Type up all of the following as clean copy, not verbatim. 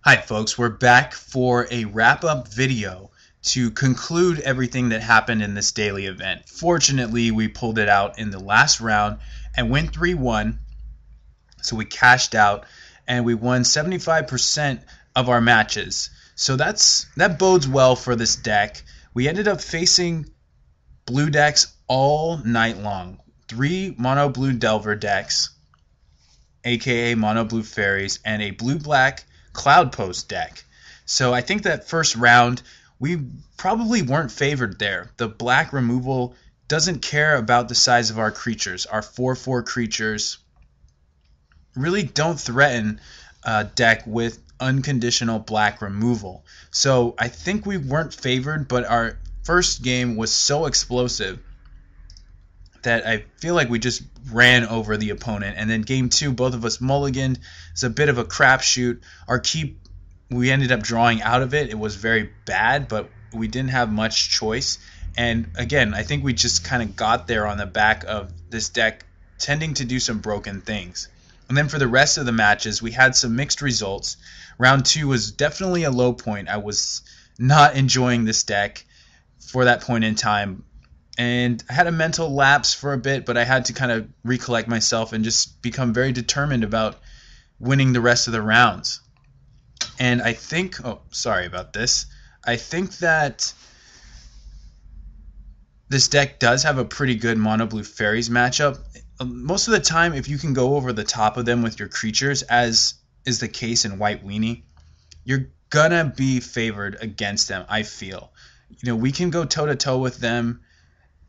Hi folks, we're back for a wrap-up video to conclude everything that happened in this daily event. Fortunately, we pulled it out in the last round and went 3-1, so we cashed out and we won 75% of our matches. So that bodes well for this deck. We ended up facing blue decks all night long. 3 mono blue Delver decks, aka mono blue fairies, and a blue black Cloud Post deck. So I think that first round we probably weren't favored there. The black removal doesn't care about the size of our creatures. Our 4/4 creatures really don't threaten a deck with unconditional black removal. So I think we weren't favored, but our first game was so explosive that I feel like we just ran over the opponent. And then game 2, both of us mulliganed. It's a bit of a crapshoot. Our keep, we ended up drawing out of it. It was very bad, but we didn't have much choice. And again, I think we just kind of got there on the back of this deck tending to do some broken things. And then for the rest of the matches, we had some mixed results. Round 2 was definitely a low point. I was not enjoying this deck for that point in time. And I had a mental lapse for a bit, but I had to kind of recollect myself and just become very determined about winning the rest of the rounds. And I think, sorry about this. I think that this deck does have a pretty good mono blue fairies matchup. Most of the time, if you can go over the top of them with your creatures, as is the case in White Weenie, you're gonna be favored against them, I feel. We can go toe-to-toe with them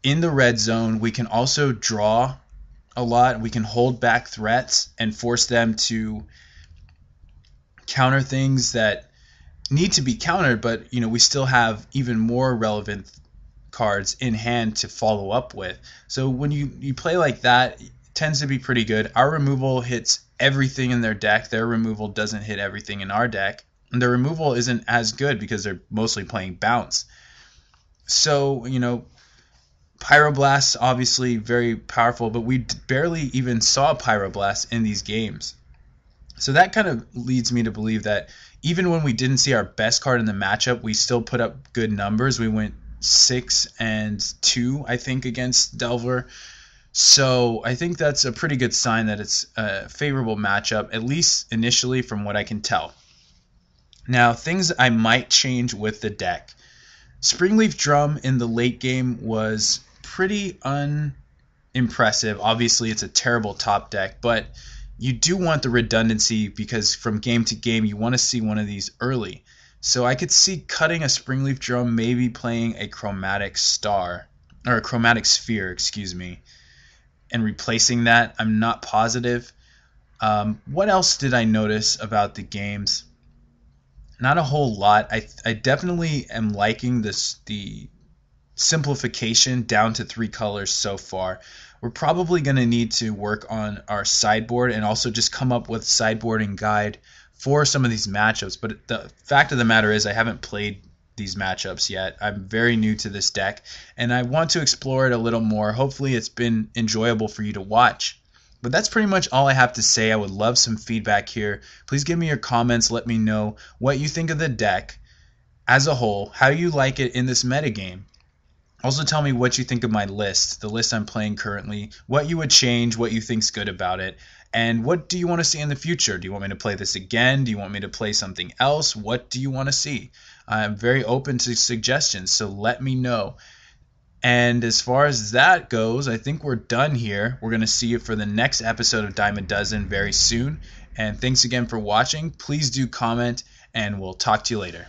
in the red zone. We can also draw a lot. We can hold back threats and force them to counter things that need to be countered, but we still have even more relevant cards in hand to follow up with. So when you play like that, it tends to be pretty good. Our removal hits everything in their deck. Their removal doesn't hit everything in our deck. And their removal isn't as good because they're mostly playing bounce. So, Pyroblast, obviously very powerful, but we barely even saw Pyroblast in these games. So that kind of leads me to believe that even when we didn't see our best card in the matchup, we still put up good numbers. We went 6-2, I think, against Delver. So I think that's a pretty good sign that it's a favorable matchup, at least initially from what I can tell. Now, things I might change with the deck. Springleaf Drum in the late game was pretty unimpressive. Obviously, it's a terrible top deck, but you do want the redundancy because from game to game, you want to see one of these early. So I could see cutting a Springleaf Drum, maybe playing a Chromatic Star, or a Chromatic Sphere, excuse me, and replacing that. I'm not positive. What else did I notice about the games? Not a whole lot. I definitely am liking the simplification down to 3 colors so far. We're probably going to need to work on our sideboard and also just come up with sideboarding guide for some of these matchups. But the fact of the matter is I haven't played these matchups yet. I'm very new to this deck, and I want to explore it a little more. Hopefully it's been enjoyable for you to watch. But that's pretty much all I have to say. I would love some feedback here. Please give me your comments. Let me know what you think of the deck as a whole, how you like it in this metagame. Also tell me what you think of my list, the list I'm playing currently, what you would change, what you think's good about it, and what do you want to see in the future? Do you want me to play this again? Do you want me to play something else? What do you want to see? I'm very open to suggestions, so let me know. And as far as that goes, I think we're done here. We're going to see you for the next episode of Dime a Dozen very soon. And thanks again for watching. Please do comment, and we'll talk to you later.